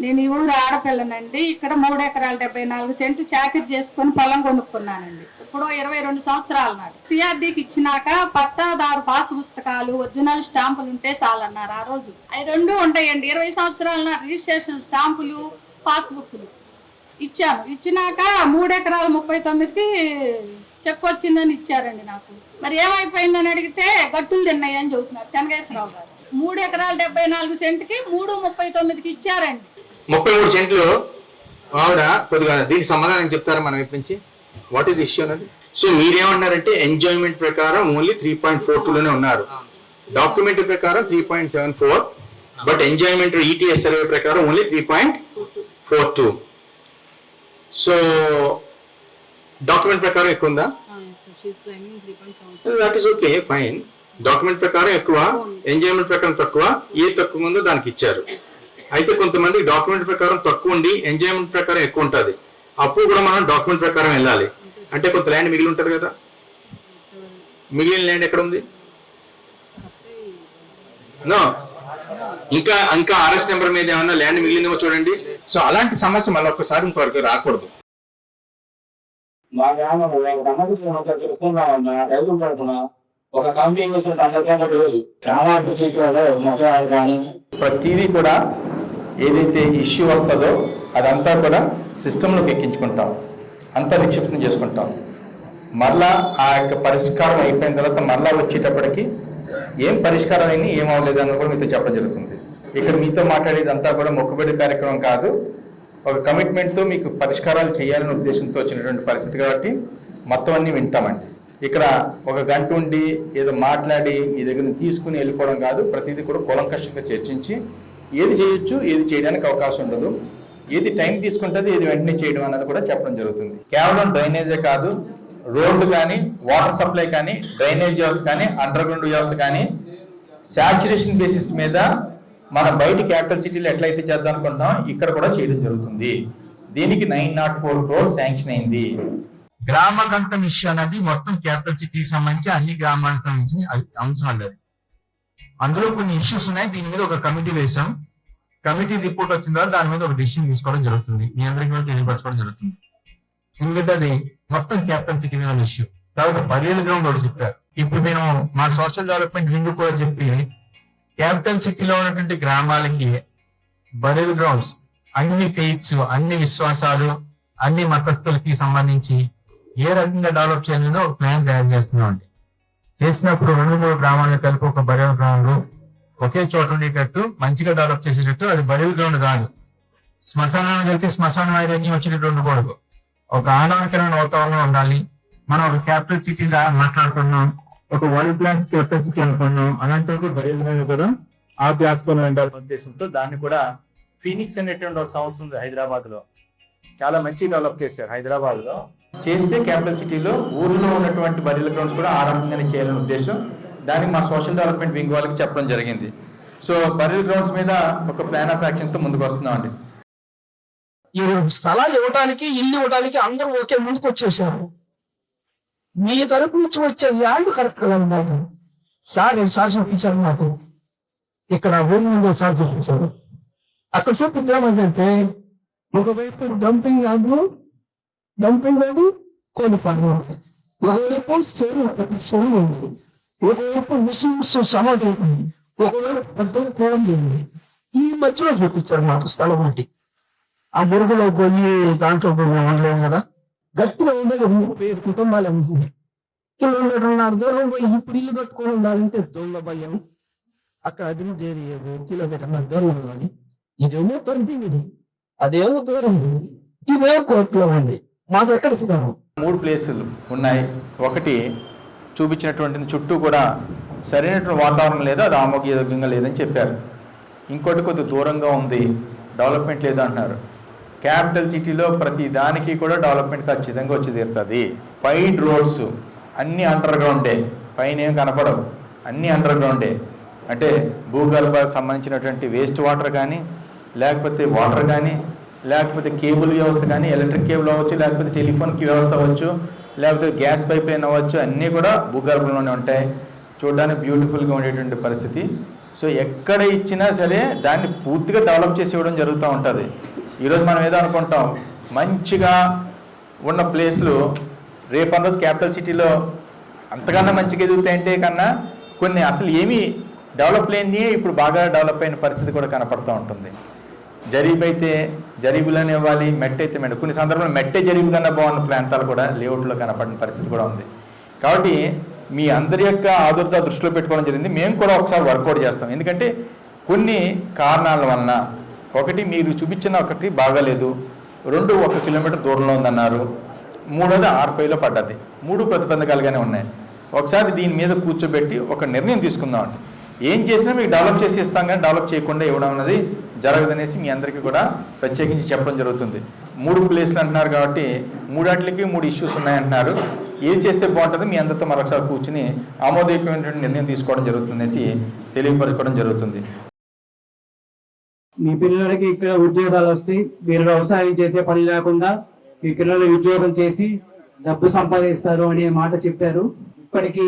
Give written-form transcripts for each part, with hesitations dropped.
నేను ఈ ఊరు ఆడపిల్లనండి. ఇక్కడ 3 ఎకరాల 74 సెంట్లు చాకిరి చేసుకుని పొలం కొనుక్కున్నానండి. ఇప్పుడు 22 సంవత్సరాల నాడు సిఆర్డీకి ఇచ్చినాక పట్టాదారు పాస్ పుస్తకాలు ఒరిజినల్ స్టాంపులు ఉంటే చాలన్నారు. ఆ రోజు అవి 2 ఉంటాయండి. 20 సంవత్సరాల నాడు రిజిస్ట్రేషన్ స్టాంపులు పాస్బుక్లు ఇచ్చాను. ఇచ్చినాక 3 ఎకరాల 39కి చెక్ వచ్చిందని ఇచ్చారండి నాకు. మరి ఏమైపోయిందని అడిగితే గట్టులు తిన్నాయి అని చెబుతున్నారు చెన్నకేశ్వరరావు గారు. 3 ఎకరాల 74 సెంట్కి 3.39కి ఇచ్చారండి. 33 సెంట్లు ఆవిడ కొద్దిగా దీనికి సమాధానం చెప్తారా మనం ఇప్పటి నుంచి? వాట్ ఈస్ ఇష్యూ అన్నది. సో మీరేమన్నారంటే ఎంజాయ్మెంట్ ప్రకారం ఓన్లీ 3.42లోనే ఉన్నారు, డాక్యుమెంట్ ప్రకారం 3.74, బట్ ఎంజాయ్మెంట్ ఈటీఎస్ సర్వే ప్రకారం ఓన్లీ 3.42. సో డాక్యుమెంట్ ప్రకారం ఎక్కువ ఉందా? That is okay, fine. Document ప్రకారం ఎక్కువ, ఎంజాయ్మెంట్ ప్రకారం తక్కువ. ఏ తక్కువ ఉందో దానికి ఇచ్చారు. అయితే కొంతమంది డాక్యుమెంట్ ప్రకారం తక్కువ ఉండి ఎంజాయ్మెంట్ ప్రకారం ఎక్కువ ఉంటుంది. అప్పుడు కూడా మనం డాక్యుమెంట్ ప్రకారం వెళ్ళాలి. అంటే కొంత ల్యాండ్ మిగిలి ఉంటుంది కదా, మిగిలిన ల్యాండ్ ఎక్కడ ఉంది? నో, ఇంకా ఇంకా ఆర్ఎస్ నెంబర్ మీద ఏమన్నా ల్యాండ్ మిగిలిందేమో చూడండి. సో అలాంటి సమస్య మళ్ళీ ఒక్కసారి ఇంకొకరికి రాకూడదు. ప్రతిదీ కూడా ఏదైతే ఇష్యూ వస్తుందో అదంతా కూడా సిస్టంలోకి ఎక్కించుకుంటాం, అంతా నిక్షిప్తం చేసుకుంటాం. మరలా ఆ యొక్క పరిష్కారం అయిపోయిన తర్వాత మరలా వచ్చేటప్పటికి ఏం పరిష్కారం అయింది ఏం అవ్వలేదు అని కూడా మీతో చెప్పడం జరుగుతుంది. ఇక్కడ మీతో మాట్లాడేది అంతా కూడా మొక్కుబడి కార్యక్రమం కాదు, ఒక కమిట్మెంట్తో మీకు పరిష్కారాలు చేయాలనే ఉద్దేశంతో వచ్చినటువంటి పరిస్థితి కాబట్టి మొత్తం అన్నీ వింటామండి. ఇక్కడ ఒక గంట ఉండి ఏదో మాట్లాడి మీ దగ్గర తీసుకుని వెళ్ళిపోవడం కాదు, ప్రతిదీ కూడా కూలంకషంగా చర్చించి ఏది చేయొచ్చు ఏది చేయడానికి అవకాశం ఉండదు, ఏది టైం తీసుకుంటుంది ఏది వెంటనే చేయడం అన్నది కూడా చెప్పడం జరుగుతుంది. కేవలం డ్రైనేజే కాదు, రోడ్డు కానీ, వాటర్ సప్లై కానీ, డ్రైనేజ్ వ్యవస్థ కానీ, అండర్ గ్రౌండ్ వ్యవస్థ కానీ శాచ్యురేషన్ బేసిస్ మీద మనం బయట క్యాపిటల్ సిటీలో ఎట్లయితే చేద్దాం అనుకుంటున్నాం ఇక్కడ కూడా చేయడం జరుగుతుంది. దీనికి 904 crores శాంక్షన్ అయింది. గ్రామ గంట ఇష్యూ అనేది మొత్తం క్యాపిటల్ సిటీకి సంబంధించి అన్ని గ్రామాలకు సంబంధించిన అంశం అన్నది. అందులో కొన్ని ఇష్యూస్ ఉన్నాయి. దీని మీద ఒక కమిటీ వేసాం. కమిటీ రిపోర్ట్ వచ్చిన తర్వాత దాని మీద ఒక డిసిషన్ తీసుకోవడం జరుగుతుంది, మీ అందరికీ కూడా తెలియపరచుకోవడం జరుగుతుంది. ఎందుకంటే అది మొత్తం క్యాపిటల్ సిటీ మీద ఇష్యూ. తర్వాత బరియల్ గ్రౌండ్ ఒకటి చెప్పారు. ఇప్పుడు మేము మా సోషల్ డెవలప్మెంట్ వింగ్ కూడా చెప్పి క్యాపిటల్ సిటీలో ఉన్నటువంటి గ్రామాలకి బరియల్ గ్రౌండ్స్, అన్ని ఫెయిత్స్, అన్ని విశ్వాసాలు, అన్ని మతస్థులకి సంబంధించి ఏ రకంగా డెవలప్ చేయాలో ఒక ప్లాన్ తయారు చేస్తున్నామండి. చేసినప్పుడు 2-3 గ్రామాలను కలిపి ఒక బరియల్ గ్రౌండ్ ఒకే చోట ఉండేటట్టు మంచిగా డెవలప్ చేసేటట్టు, అది బరియల్ గ్రౌండ్ కాదు, శ్మశానాన్ని కలిపి శ్మశాన వైరాగ్యం వచ్చినట్టు ఉండకూడదు, ఒక ఆహ్లాదకరమైన వాతావరణం ఉండాలి. మనం ఒక క్యాపిటల్ సిటీలా మాట్లాడుకున్నాం, ఒక వరల్డ్ క్లాస్ క్యాపిటల్ సిటీ అనుకున్నాం, అలాంటి బరియల్ గ్రౌండ్ కూడా ఆభ్యాసకొని ఉండాలనే ఉద్దేశంతో దాన్ని కూడా ఫీనిక్స్ అనేటువంటి ఒక సంస్థ ఉంది హైదరాబాద్ లో, చాలా మంచి డెవలప్ చేశారు. హైదరాబాద్ లో చేస్తే క్యాపిటల్ సిటీలో ఊర్లో ఉన్నటువంటి బరియల్ గ్రౌండ్స్ కూడా ఆరంభంగానే చేయాలనే ఉద్దేశం. దానికి మా సోషల్ డెవలప్మెంట్ వింగ్ వాళ్ళకి చెప్పడం జరిగింది. సో బరియల్ గ్రౌండ్స్ మీద ఒక ప్లాన్ ఆఫ్ యాక్షన్ తో ముందుకు వస్తున్నాం అండి. ఈ స్థలాలు ఇవ్వడానికి, ఇల్లు ఇవ్వడానికి అందరూ ఒకే ముందుకు వచ్చేసారు. మీ తరపు నుంచి వచ్చే ల్యాండ్ కరెక్ట్ గా ఉండాలి సార్. సార్ చూపించారు నాకు, ఇక్కడ ఊరి ముందు సార్ చూపించారు. అక్కడ చూపించామంటే ఒకవైపు డంపింగ్ యార్డు కోళ్ళ ఫార్మ్ ఉంది, ఒకవైపు చెరువు ఉంది, ఒకవైపు ముస్లిమ్స్ సమాధి ఉంది, ఒకవైపు పెద్ద కోళ్ళు ఉంది. ఈ మధ్యలో చూపించారు మాకు స్థలం ఒకటి. ఆ మురుగులో పోయి దాంట్లో ఉండలేము కదా, గట్టిగా ఉండేది 35 కుటుంబాలు ఉంది. 1.5 కిలోమీటర్ దూరం పోయి ఇప్పుడు ఇల్లు కట్టుకొని ఉండాలంటే దొంగ భయం. అక్కడ అభివృద్ధి చేయదు, 1 కిలోమీటర్ దూరం ఉండాలి. ఇదేమో డంపింగ్, ఇది అదేమో దూరం ఉంది, ఇదేమో కోర్టులో ఉంది. మాకు ఎక్కడ ఇస్తారు? 3 ప్లేసులు ఉన్నాయి. ఒకటి చూపించినటువంటి చుట్టూ కూడా సరైనటువంటి వాతావరణం లేదు, అది ఆమోదయోగ్యంగా లేదని చెప్పారు. ఇంకోటి కొద్ది దూరంగా ఉంది, డెవలప్మెంట్ లేదు అంటున్నారు. క్యాపిటల్ సిటీలో ప్రతి దానికి కూడా డెవలప్మెంట్ ఖచ్చితంగా వచ్చి తీరుతుంది. వైడ్ రోడ్స్ అన్నీ అండర్ గ్రౌండే, పైన ఏం కనపడవు, అన్నీ అండర్ గ్రౌండే. అంటే భూగర్భ సంబంధించినటువంటి వేస్ట్ వాటర్ కానీ, లేకపోతే వాటర్ కానీ, లేకపోతే కేబుల్ వ్యవస్థ కానీ, ఎలక్ట్రిక్ కేబుల్ అవ్వచ్చు, లేకపోతే టెలిఫోన్ వ్యవస్థ అవ్వచ్చు, లేకపోతే గ్యాస్ పైప్ లైన్ అవ్వచ్చు, అన్నీ కూడా భూగర్భంలోనే ఉంటాయి. చూడడానికి బ్యూటిఫుల్గా ఉండేటువంటి పరిస్థితి. సో ఎక్కడ ఇచ్చినా సరే దాన్ని పూర్తిగా డెవలప్ చేసి ఇవ్వడం జరుగుతూ ఉంటుంది. ఈరోజు మనం ఏదో అనుకుంటాం, మంచిగా ఉన్న ప్లేస్లు రేపటి రోజు క్యాపిటల్ సిటీలో అంతకన్నా మంచిగా ఎదుగుతాయంటే కన్నా కొన్ని అసలు ఏమీ డెవలప్ లేని ఇప్పుడు బాగా డెవలప్ అయిన పరిస్థితి కూడా కనపడుతూ ఉంటుంది. జరీబ్ అయితే జరీబులోనే ఇవ్వాలి, మెట్ అయితే మెట్. కొన్ని సందర్భంలో మెట్టే జరీబు కన్నా బాగున్న ప్రాంతాలు కూడా లేఅవుట్లో కనపడిన పరిస్థితి కూడా ఉంది. కాబట్టి మీ అందరి యొక్క ఆదుర్త దృష్టిలో పెట్టుకోవడం జరిగింది. మేము కూడా ఒకసారి వర్కౌట్ చేస్తాం. ఎందుకంటే కొన్ని కారణాల వలన, ఒకటి మీరు చూపించిన ఒకటి బాగాలేదు, 2 1 కిలోమీటర్ దూరంలో ఉందన్నారు, 3వది R5లో పడ్డది. 3 ప్రతిబంధకాలుగానే ఉన్నాయి. ఒకసారి దీని మీద కూర్చోబెట్టి ఒక నిర్ణయం తీసుకుందామండి. ఏం చేసినా మీకు డెవలప్ చేసి ఇస్తాం, కానీ డెవలప్ చేయకుండా ఇవ్వడం అనేది జరగదనేసి మీ అందరికీ కూడా ప్రత్యేకించి చెప్పడం జరుగుతుంది. 3 ప్లేస్లు అంటున్నారు కాబట్టి 3 3 ఇష్యూస్ ఉన్నాయంటున్నారు. ఏది చేస్తే బాగుంటుంది మీ అందరితో మరొకసారి కూర్చుని ఆమోదయోగ్యమైనటువంటి నిర్ణయం తీసుకోవడం జరుగుతుందనేసి తెలియపరచుకోవడం జరుగుతుంది. మీ పిల్లలకి ఇక్కడ ఉద్యోగాలు వస్తాయి, మీరు వ్యవసాయం చేసే పని లేకుండా మీ పిల్లలు ఉద్యోగం చేసి డబ్బు సంపాదిస్తారు అనే మాట చెప్పారు. ఇప్పటికి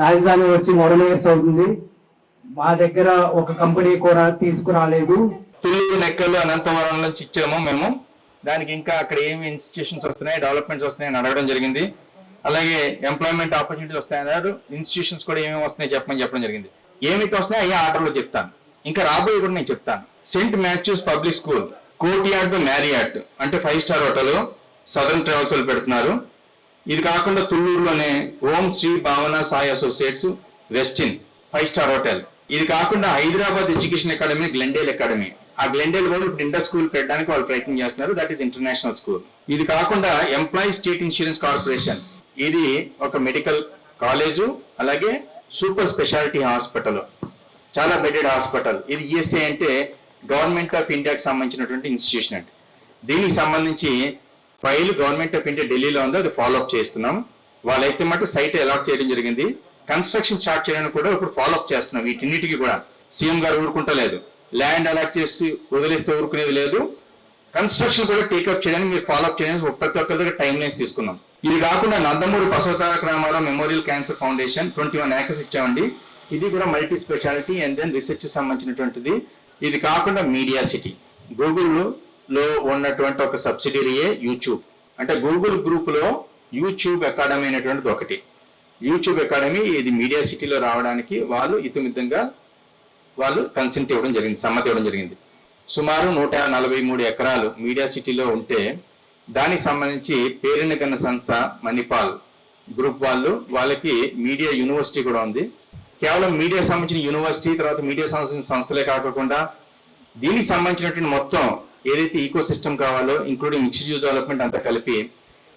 రాజధాని వచ్చి 3 years అవుతుంది. మా దగ్గర ఒక కంపెనీ కూడా తీసుకురాలేదు. తుళ్ళూరు నెక్కలు అనంతవరం నుంచి ఇచ్చాము మేము. దానికి ఇంకా అక్కడ ఏమి ఇన్స్టిట్యూషన్స్ వస్తున్నాయి, డెవలప్మెంట్స్ వస్తున్నాయని అడగడం జరిగింది. అలాగే ఎంప్లాయ్మెంట్ ఆపర్చునిటీస్ వస్తాయన్నారు. ఇన్స్టిట్యూషన్స్ కూడా ఏమేమి వస్తున్నాయి చెప్పడం జరిగింది. ఏమైతే వస్తున్నాయో అయ్యే ఆర్డర్లో చెప్తాను. ఇంకా రాబోయే కూడా నేను చెప్తాను. Saint Mathews public school, courtyard మ్యారియాట్ అంటే 5 star హోటల్ సదరన్ ట్రావెల్స్ వాళ్ళు పెడుతున్నారు. ఇది కాకుండా తుళ్ళూరులోనే ఓం శ్రీ భావన Sai associates Westin 5 star hotel. ఇది కాకుండా Hyderabad education academy, Glendale academy, ఆ గ్లెండేల్ వాళ్ళు ఇంటర్ స్కూల్ పెట్టడానికి వాళ్ళు ప్రయత్నం చేస్తున్నారు. That is international school. ఇది కాకుండా ఎంప్లాయీస్ స్టేట్ ఇన్సూరెన్స్ కార్పొరేషన్, ఇది ఒక మెడికల్ కాలేజు, అలాగే సూపర్ స్పెషాలిటీ హాస్పిటల్, చాలా బెడెడ్ హాస్పిటల్. ఇది ఈఎస్ఐ అంటే గవర్నమెంట్ ఆఫ్ ఇండియాకి సంబంధించినటువంటి ఇన్స్టిట్యూషన్ అండి. దీనికి సంబంధించి ఫైల్ గవర్నమెంట్ ఆఫ్ ఇండియా ఢిల్లీలో ఉందో అది ఫాలోఅప్ చేస్తున్నాం. వాళ్ళైతే మటు సైట్ అలాట్ చేయడం జరిగింది. కన్స్ట్రక్షన్ స్టార్ట్ చేయడానికి కూడా ఇప్పుడు ఫాలోఅప్ చేస్తున్నాం. వీటిన్నిటికీ కూడా సీఎం గారు ఊరుకుంటలేదు. ల్యాండ్ అలాట్ చేసి వదిలేస్తే ఊరుకునేది లేదు. కన్స్ట్రక్షన్ కూడా టేకప్ చేయడానికి మీరు ఫాలోఅప్ చేయడానికి ప్రతి ఒక్కరి దగ్గర టైం లైన్స్ తీసుకున్నాం. ఇది కాకుండా Nandamuri Basavataraka Rama Rao memorial cancer foundation 21 acres ఇచ్చామండి. ఇది కూడా multi speciality and then research సంబంధించినటువంటిది. ఇది కాకుండా మీడియా సిటీ, గూగుల్లో ఉన్నటువంటి ఒక సబ్సిడరీయే యూట్యూబ్. అంటే గూగుల్ గ్రూప్ లో యూట్యూబ్ అకాడమీ అనేటువంటిది ఒకటి. యూట్యూబ్ అకాడమీ ఇది మీడియా సిటీలో రావడానికి వాళ్ళు ఇతిమితంగా వాళ్ళు కన్సెంట్ ఇవ్వడం జరిగింది, సమ్మతి ఇవ్వడం జరిగింది. సుమారు 143 ఎకరాలు మీడియా సిటీలో ఉంటే దానికి సంబంధించి పేరుని కన్న సంస్థ మణిపాల్ గ్రూప్ వాళ్ళకి మీడియా యూనివర్సిటీ కూడా ఉంది. కేవలం మీడియా సంబంధించిన యూనివర్సిటీ, తర్వాత మీడియా సంబంధించిన సంస్థలే కాకుండా దీనికి సంబంధించినటువంటి మొత్తం ఏదైతే ఈకో సిస్టమ్ కావాలో ఇంక్లూడింగ్ మిక్స్డ్ యూజ్ డెవలప్మెంట్ అంతా కలిపి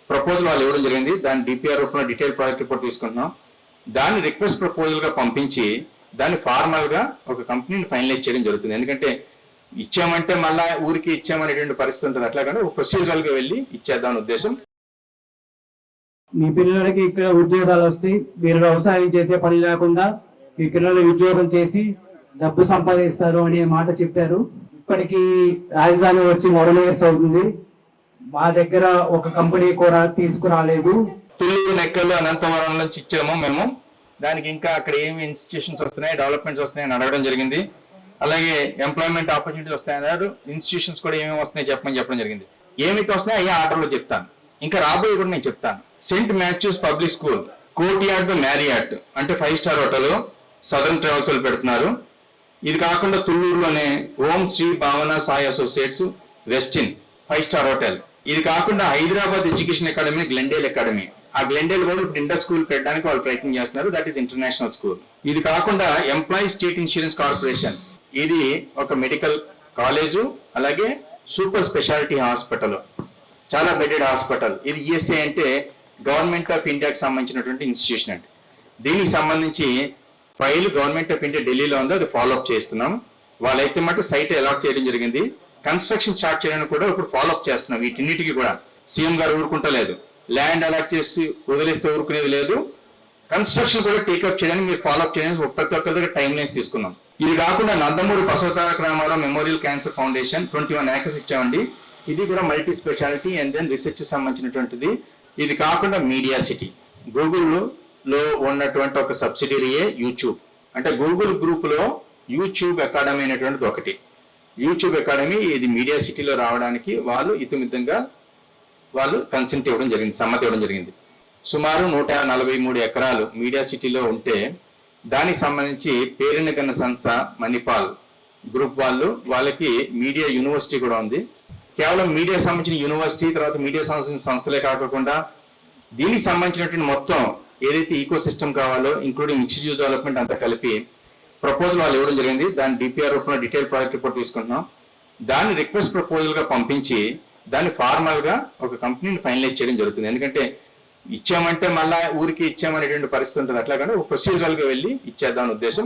ప్రపోజల్ వాళ్ళు ఇవ్వడం జరిగింది. దాని డిపిఆర్ రూపంలో డీటెయిల్ ప్రాజెక్ట్ రిపోర్ట్ తీసుకుంటున్నాం. దాన్ని రిక్వెస్ట్ ప్రపోజల్ గా పంపించి దాన్ని ఫార్మల్ గా ఒక కంపెనీని ఫైనలైజ్ చేయడం జరుగుతుంది. ఎందుకంటే ఇచ్చామంటే మళ్ళా ఊరికి ఇచ్చామనేటువంటి పరిస్థితి ఉంటుంది. అట్లా కానీ ఒక ప్రొసీజరల్ గా వెళ్ళి ఇచ్చేద్దామని ఉద్దేశం. మీ పిల్లలకి ఇక్కడ ఉద్యోగాలు వస్తాయి, మీరు వ్యవసాయం చేసే పని లేకుండా మీ పిల్లలు ఉద్యోగం చేసి డబ్బు సంపాదిస్తారు అనే మాట చెప్పారు. ఇప్పటికి రాజధాని వచ్చి 3 years అవుతుంది. మా దగ్గర ఒక కంపెనీ కూడా తీసుకురాలేదు. తుళ్ళూరు నెక్కలు అనంతవరం నుంచి ఇచ్చాము మేము. దానికి ఇంకా అక్కడ ఏమి ఇన్స్టిట్యూషన్స్ వస్తున్నాయి, డెవలప్మెంట్స్ వస్తున్నాయని అడగడం జరిగింది. అలాగే ఎంప్లాయ్మెంట్ ఆపర్చునిటీస్ వస్తాయన్నారు. ఇన్స్టిట్యూషన్స్ కూడా ఏమేమి వస్తున్నాయి చెప్పడం జరిగింది. ఏమైతే వస్తున్నాయో అయ్యే ఆర్డర్లో చెప్తాను. ఇంకా రాబోయే కూడా నేను చెప్తాను. Saint Mathews public school, courtyard మ్యారియాట్ అంటే 5 star హోటల్ సదరన్ ట్రావెల్స్ వాళ్ళు పెడుతున్నారు. ఇది కాకుండా తుళ్ళూరులోనే ఓం శ్రీ భావన Sai associates Westin 5 star hotel. ఇది కాకుండా Hyderabad education academy, Glendale academy, ఆ గ్లెండేల్ వాళ్ళు ఇంటర్ స్కూల్ పెట్టడానికి వాళ్ళు ప్రయత్నం చేస్తున్నారు. That is international school. ఇది కాకుండా ఎంప్లాయీస్ స్టేట్ ఇన్సూరెన్స్ కార్పొరేషన్, ఇది ఒక మెడికల్ కాలేజు, అలాగే సూపర్ స్పెషాలిటీ హాస్పిటల్, చాలా బెడెడ్ హాస్పిటల్. ఇది ఈఎస్ఐ అంటే గవర్నమెంట్ ఆఫ్ ఇండియాకి సంబంధించినటువంటి ఇన్స్టిట్యూషన్ అండి. దీనికి సంబంధించి ఫైల్ గవర్నమెంట్ ఆఫ్ ఇండియా ఢిల్లీలో ఉందో అది ఫాలోఅప్ చేస్తున్నాం. వాళ్ళైతే మటు సైట్ అలాట్ చేయడం జరిగింది. కన్స్ట్రక్షన్ స్టార్ట్ చేయడానికి కూడా ఇప్పుడు ఫాలోఅప్ చేస్తున్నాం. వీటిన్నిటికీ కూడా సీఎం గారు ఊరుకుంటలేదు. ల్యాండ్ అలాట్ చేసి వదిలేస్తే ఊరుకునేది లేదు. కన్స్ట్రక్షన్ కూడా టేకప్ చేయడానికి మీరు ఫాలోఅప్ చేయడానికి ప్రతి ఒక్కరి దగ్గర టైం లైన్స్ తీసుకున్నాం. ఇది కాకుండా Nandamuri Basavataraka Rama Rao memorial cancer foundation 21 acres ఇచ్చామండి. ఇది కూడా multi speciality and then research సంబంధించినటువంటిది. ఇది కాకుండా మీడియా సిటీ, గూగుల్లో ఉన్నటువంటి ఒక సబ్సిడరీయే యూట్యూబ్. అంటే గూగుల్ గ్రూప్ లో యూట్యూబ్ అకాడమీ అనేటువంటిది ఒకటి. యూట్యూబ్ అకాడమీ ఇది మీడియా సిటీలో రావడానికి వాళ్ళు ఇతిమితంగా వాళ్ళు కన్సెంట్ ఇవ్వడం జరిగింది, సమ్మతి ఇవ్వడం జరిగింది. సుమారు 143 ఎకరాలు మీడియా సిటీలో ఉంటే దానికి సంబంధించి పేరెన్నికన్న సంస్థ మణిపాల్ గ్రూప్ వాళ్ళకి మీడియా యూనివర్సిటీ కూడా ఉంది. కేవలం మీడియా సంబంధించిన యూనివర్సిటీ, తర్వాత మీడియా సంబంధించిన సంస్థలే కాకుండా దీనికి సంబంధించినటువంటి మొత్తం ఏదైతే ఈకో సిస్టమ్ కావాలో ఇంక్లూడింగ్ మిక్స్డ్ యూజ్ డెవలప్మెంట్ అంతా కలిపి ప్రపోజల్ వాళ్ళు ఇవ్వడం జరిగింది. దాని డిపిఆర్ రూపంలో డీటెయిల్ ప్రాజెక్ట్ రిపోర్ట్ తీసుకుంటున్నాం. దాన్ని రిక్వెస్ట్ ప్రపోజల్ గా పంపించి దాన్ని ఫార్మల్ గా ఒక కంపెనీని ఫైనలైజ్ చేయడం జరుగుతుంది. ఎందుకంటే ఇచ్చామంటే మళ్ళా ఊరికి ఇచ్చామనేటువంటి పరిస్థితి ఉంటుంది. అట్లా కానీ ఒక ప్రొసీజరల్ గా వెళ్ళి ఇచ్చేద్దాం ఉద్దేశం.